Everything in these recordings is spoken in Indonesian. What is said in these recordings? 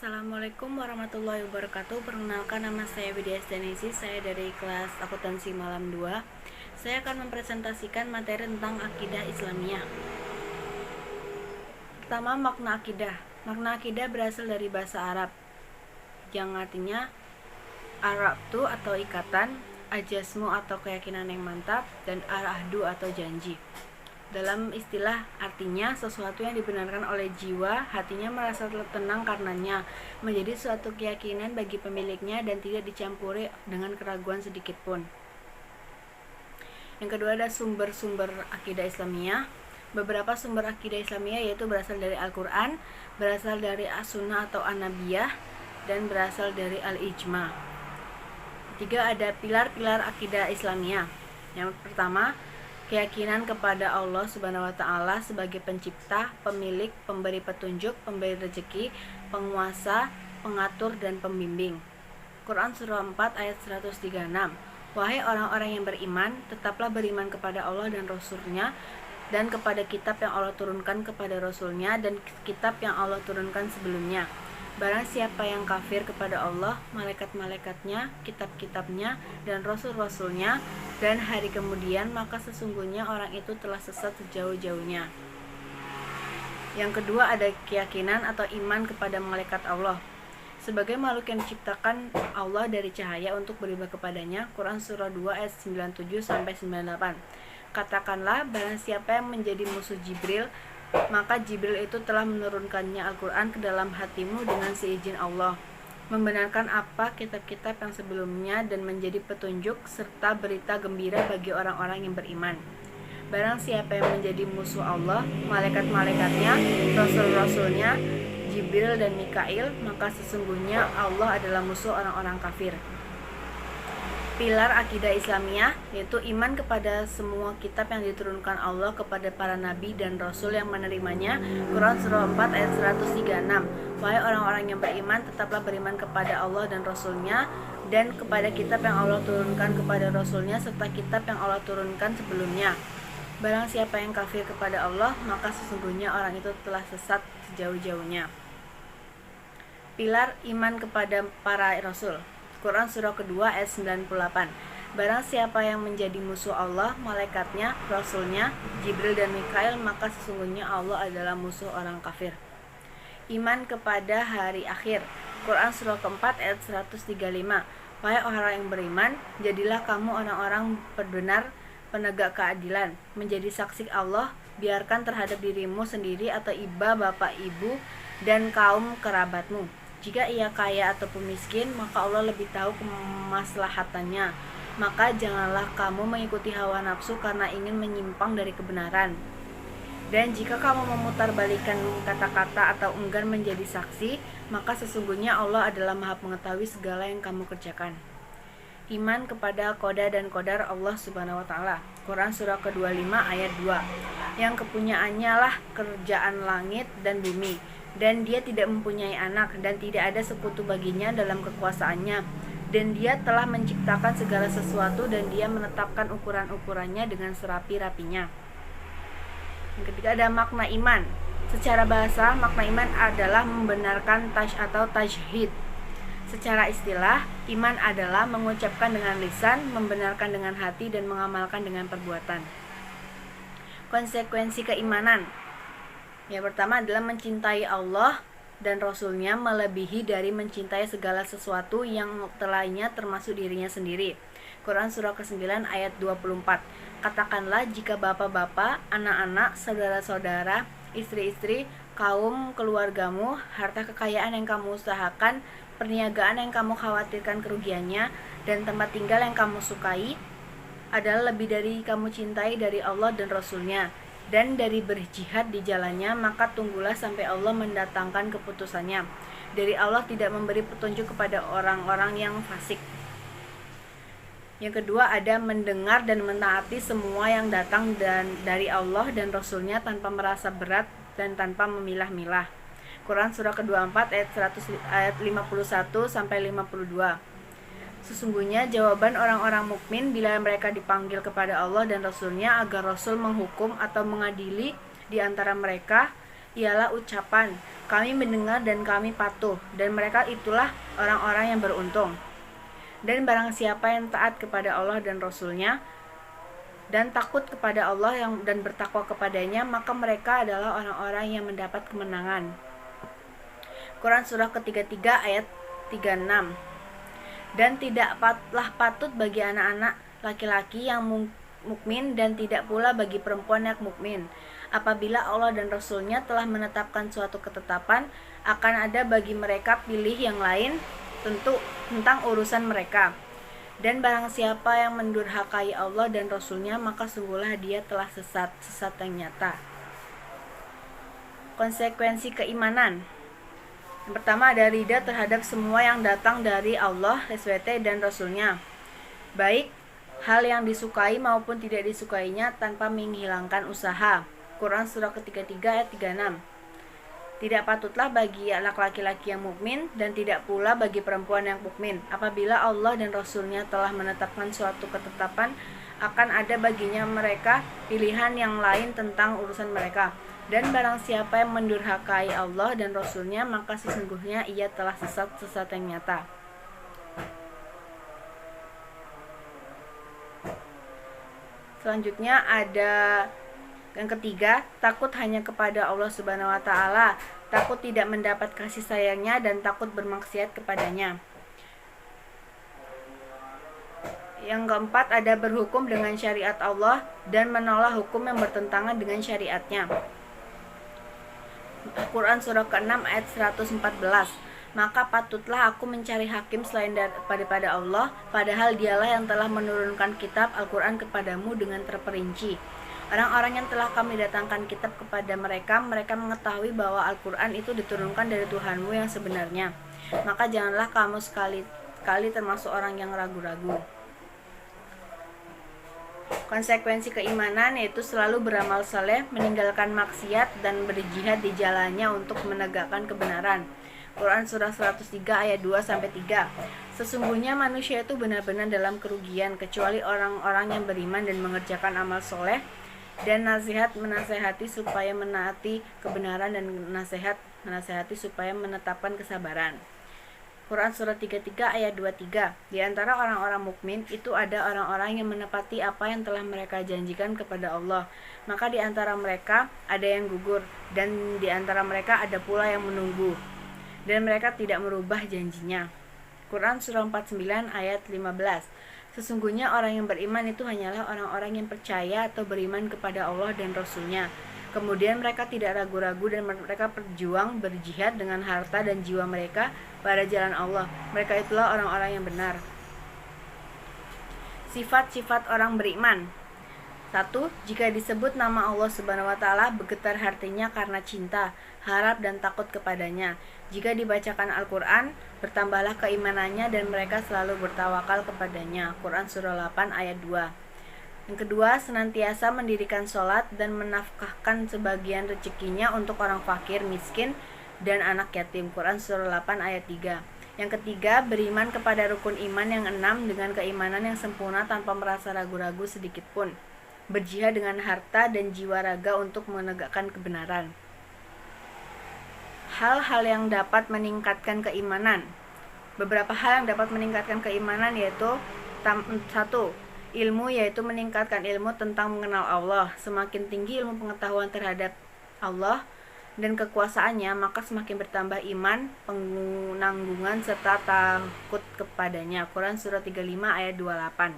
Assalamualaikum warahmatullahi wabarakatuh. Perkenalkan, nama saya Widya Stenisi. Saya dari kelas akuntansi malam 2. Saya akan mempresentasikan materi tentang akidah Islamiyah. Pertama, makna akidah. Makna akidah berasal dari bahasa Arab yang artinya arabtu atau ikatan, ajasmu atau keyakinan yang mantap, dan al-ahdu atau janji. Dalam istilah artinya sesuatu yang dibenarkan oleh jiwa, hatinya merasa tenang karenanya, menjadi suatu keyakinan bagi pemiliknya dan tidak dicampuri dengan keraguan sedikit pun. Yang kedua ada sumber-sumber akidah Islamiyah. Beberapa sumber akidah Islamiyah yaitu berasal dari Al-Quran, berasal dari As-Sunnah atau An-Nabiyah, dan berasal dari Al-Ijma. Ketiga ada pilar-pilar akidah Islamiyah. Yang pertama, keyakinan kepada Allah Subhanahu wa taala sebagai pencipta, pemilik, pemberi petunjuk, pemberi rezeki, penguasa, pengatur dan pembimbing. Quran surah 4 ayat 136. Wahai orang-orang yang beriman, tetaplah beriman kepada Allah dan Rasul-Nya dan kepada kitab yang Allah turunkan kepada Rasul-Nya dan kitab yang Allah turunkan sebelumnya. Barang siapa yang kafir kepada Allah, malaikat-malaikatnya, kitab-kitabnya, dan rasul-rasulnya, dan hari kemudian, maka sesungguhnya orang itu telah sesat sejauh-jauhnya. Yang kedua ada keyakinan atau iman kepada malaikat Allah. Sebagai makhluk yang diciptakan Allah dari cahaya untuk beribadah kepadanya, Quran surah 2 ayat 97-98. Katakanlah, barang siapa yang menjadi musuh Jibril, maka Jibril itu telah menurunkannya Al-Quran ke dalam hatimu dengan seizin Allah, membenarkan apa kitab-kitab yang sebelumnya dan menjadi petunjuk serta berita gembira bagi orang-orang yang beriman. Barang siapa yang menjadi musuh Allah, malaikat-malaikatnya, rasul-rasulnya, Jibril dan Mikail, maka sesungguhnya Allah adalah musuh orang-orang kafir. Pilar akidah Islamiyah yaitu iman kepada semua kitab yang diturunkan Allah kepada para nabi dan rasul yang menerimanya. Quran surah 4 ayat 136. Wahai orang-orang yang beriman, tetaplah beriman kepada Allah dan Rasul-Nya dan kepada kitab yang Allah turunkan kepada Rasul-Nya serta kitab yang Allah turunkan sebelumnya. Barang siapa yang kafir kepada Allah, maka sesungguhnya orang itu telah sesat sejauh-jauhnya. Pilar iman kepada para rasul. Quran surah kedua ayat 98. Barang siapa yang menjadi musuh Allah, malaikatnya, rasulnya, Jibril dan Mikail, maka sesungguhnya Allah adalah musuh orang kafir. Iman kepada hari akhir. Quran surah keempat ayat 135. Wahai orang yang beriman, jadilah kamu orang-orang benar, penegak keadilan, menjadi saksi Allah, biarkan terhadap dirimu sendiri atau bapak, ibu, dan kaum kerabatmu. Jika ia kaya ataupun miskin, maka Allah lebih tahu kemaslahatannya. Maka janganlah kamu mengikuti hawa nafsu karena ingin menyimpang dari kebenaran. Dan jika kamu memutarbalikkan kata-kata atau enggan menjadi saksi, maka sesungguhnya Allah adalah Maha Mengetahui segala yang kamu kerjakan. Iman kepada qada dan qadar Allah Subhanahu wa taala. Quran surah ke-25 ayat 2. Yang kepunyaannya lah kerjaan langit dan bumi, dan dia tidak mempunyai anak dan tidak ada sekutu baginya dalam kekuasaannya, dan dia telah menciptakan segala sesuatu dan dia menetapkan ukuran-ukurannya dengan serapi-rapinya. Yang ketiga ada makna iman. Secara bahasa, makna iman adalah membenarkan atau tajhid. Secara istilah, iman adalah mengucapkan dengan lisan, membenarkan dengan hati, dan mengamalkan dengan perbuatan. Konsekuensi keimanan. Yang pertama adalah mencintai Allah dan Rasul-Nya melebihi dari mencintai segala sesuatu yang lainnya termasuk dirinya sendiri. Quran surah ke-9 ayat 24. Katakanlah, jika bapak-bapak, anak-anak, saudara-saudara, istri-istri, kaum keluargamu, harta kekayaan yang kamu usahakan, perniagaan yang kamu khawatirkan kerugiannya, dan tempat tinggal yang kamu sukai adalah lebih dari kamu cintai dari Allah dan Rasul-Nya dan dari berjihad di jalannya, maka tunggulah sampai Allah mendatangkan keputusannya. Dari Allah tidak memberi petunjuk kepada orang-orang yang fasik. Yang kedua ada mendengar dan mentaati semua yang datang dari Allah dan Rasul-Nya tanpa merasa berat dan tanpa memilah-milah. Quran surah ke-24 ayat 51 sampai 52. Sesungguhnya jawaban orang-orang mukmin bila mereka dipanggil kepada Allah dan Rasul-Nya agar Rasul menghukum atau mengadili di antara mereka, ialah ucapan, kami mendengar dan kami patuh, dan mereka itulah orang-orang yang beruntung. Dan barang siapa yang taat kepada Allah dan Rasul-Nya, dan takut kepada Allah dan bertakwa kepadanya, maka mereka adalah orang-orang yang mendapat kemenangan. Quran surah ke-33 ayat 36. Dan tidaklah patut bagi anak-anak laki-laki yang mukmin dan tidak pula bagi perempuan yang mukmin, apabila Allah dan Rasul-Nya telah menetapkan suatu ketetapan, akan ada bagi mereka pilih yang lain tentang urusan mereka. Dan barang siapa yang mendurhakai Allah dan Rasul-Nya, maka sungguhlah dia telah sesat yang nyata. Konsekuensi keimanan. Yang pertama ada ridha terhadap semua yang datang dari Allah, SWT, dan Rasul-Nya, baik hal yang disukai maupun tidak disukainya, tanpa menghilangkan usaha. Quran surah ke-33 ayat 36. Tidak patutlah bagi anak laki-laki yang mukmin dan tidak pula bagi perempuan yang mukmin, apabila Allah dan Rasul-Nya telah menetapkan suatu ketetapan, akan ada baginya mereka pilihan yang lain tentang urusan mereka. Dan barang siapa yang mendurhakai Allah dan Rasul-Nya, maka sesungguhnya ia telah sesat yang nyata. Selanjutnya ada yang ketiga, takut hanya kepada Allah Subhanahu wa Ta'ala, takut tidak mendapat kasih sayangnya, dan takut bermaksiat kepadanya. Yang keempat ada berhukum dengan syariat Allah dan menolak hukum yang bertentangan dengan syariatnya. Quran surah ke-6 ayat 114. Maka patutlah aku mencari hakim selain daripada Allah, padahal dialah yang telah menurunkan kitab Al-Quran kepadamu dengan terperinci. Orang-orang yang telah kami datangkan kitab kepada mereka mengetahui bahwa Al-Quran itu diturunkan dari Tuhanmu yang sebenarnya. Maka janganlah kamu sekali-kali termasuk orang yang ragu-ragu. Konsekuensi keimanan yaitu selalu beramal saleh, meninggalkan maksiat, dan berjihad di jalannya untuk menegakkan kebenaran. Quran surah 103 ayat 2-3. Sesungguhnya manusia itu benar-benar dalam kerugian kecuali orang-orang yang beriman dan mengerjakan amal soleh, dan menasehati supaya menaati kebenaran, dan menasehati supaya menetapkan kesabaran. Quran surah 33 ayat 23. Di antara orang-orang mukmin itu ada orang-orang yang menepati apa yang telah mereka janjikan kepada Allah. Maka di antara mereka ada yang gugur, dan di antara mereka ada pula yang menunggu, dan mereka tidak merubah janjinya. Quran surah 49 ayat 15. Sesungguhnya orang yang beriman itu hanyalah orang-orang yang percaya atau beriman kepada Allah dan Rasul-Nya. Kemudian mereka tidak ragu-ragu dan mereka berjihad dengan harta dan jiwa mereka pada jalan Allah. Mereka itulah orang-orang yang benar. Sifat-sifat orang beriman. 1. Jika disebut nama Allah Subhanahu wa Ta'ala, bergetar hatinya karena cinta, harap, dan takut kepadanya. Jika dibacakan Al-Quran, bertambahlah keimanannya dan mereka selalu bertawakal kepadanya. Quran surah 8 ayat 2. Yang kedua, senantiasa mendirikan sholat dan menafkahkan sebagian rezekinya untuk orang fakir, miskin, dan anak yatim. Quran surah 8 ayat 3. Yang ketiga, beriman kepada rukun iman yang 6 dengan keimanan yang sempurna tanpa merasa ragu-ragu sedikit pun. Berjihad dengan harta dan jiwa raga untuk menegakkan kebenaran. Hal-hal yang dapat meningkatkan keimanan. Beberapa hal yang dapat meningkatkan keimanan yaitu 1. Ilmu, yaitu meningkatkan ilmu tentang mengenal Allah. Semakin tinggi ilmu pengetahuan terhadap Allah dan kekuasaannya, maka semakin bertambah iman, penanggungan, serta takut kepadanya. Quran surah 35 ayat 28.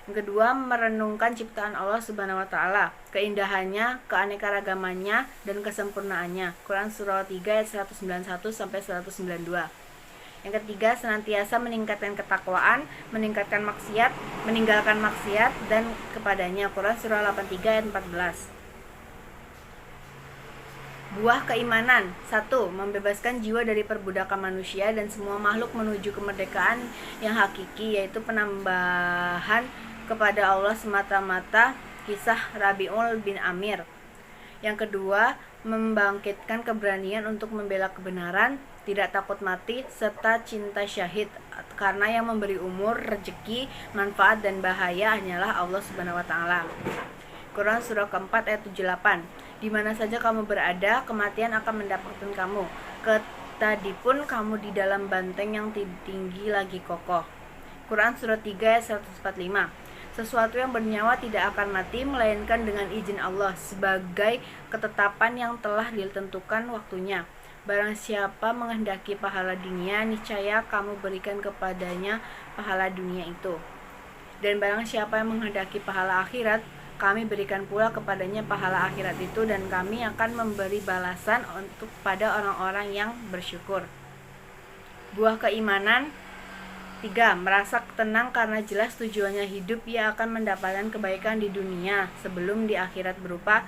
Yang kedua, merenungkan ciptaan Allah Subhanahu wa Ta'ala, keindahannya, keanekaragamannya, dan kesempurnaannya. Quran surah 3 ayat 191-192. Yang ketiga, senantiasa meningkatkan ketakwaan, meninggalkan maksiat dan kepadanya. Quran surah 83 ayat 14. Buah keimanan. 1. Membebaskan jiwa dari perbudakan manusia dan semua makhluk menuju kemerdekaan yang hakiki, yaitu penambahan kepada Allah semata-mata. Kisah Rabi'ul bin Amir. Yang kedua, membangkitkan keberanian untuk membela kebenaran, tidak takut mati, serta cinta syahid, karena yang memberi umur, rezeki, manfaat, dan bahaya hanyalah Allah Subhanahu wa Ta'ala. Quran surah keempat ayat 78. Di mana saja kamu berada, kematian akan mendapatkan kamu. Tadipun kamu di dalam banteng yang tinggi lagi kokoh. Quran Surat 3 ayat 145. Sesuatu yang bernyawa tidak akan mati melainkan dengan izin Allah sebagai ketetapan yang telah ditentukan waktunya. Barang siapa menghendaki pahala dunia, niscaya kamu berikan kepadanya pahala dunia itu. Dan barang siapa yang menghendaki pahala akhirat, kami berikan pula kepadanya pahala akhirat itu, dan kami akan memberi balasan untuk pada orang-orang yang bersyukur. Buah keimanan 3. Merasa tenang karena jelas tujuannya hidup. Ia akan mendapatkan kebaikan di dunia sebelum di akhirat berupa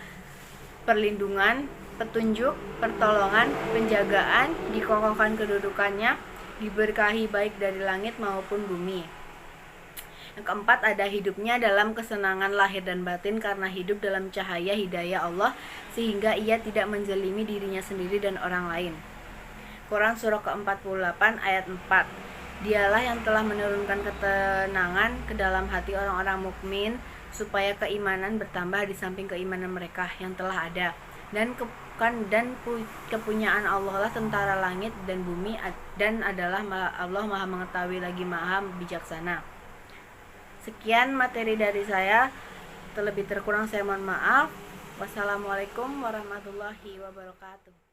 perlindungan, petunjuk, pertolongan, penjagaan, dikokohkan kedudukannya, diberkahi baik dari langit maupun bumi. Yang keempat, ada hidupnya dalam kesenangan lahir dan batin karena hidup dalam cahaya hidayah Allah sehingga ia tidak menzelimi dirinya sendiri dan orang lain. Quran Surah ke-48 ayat 4. Dialah yang telah menurunkan ketenangan ke dalam hati orang-orang mukmin supaya keimanan bertambah di samping keimanan mereka yang telah ada. Dan kepunyaan Allah lah tentara langit dan bumi, dan adalah Allah Maha mengetahui lagi Maha bijaksana. Sekian materi dari saya. Terlebih terkurang saya mohon maaf. Wassalamualaikum warahmatullahi wabarakatuh.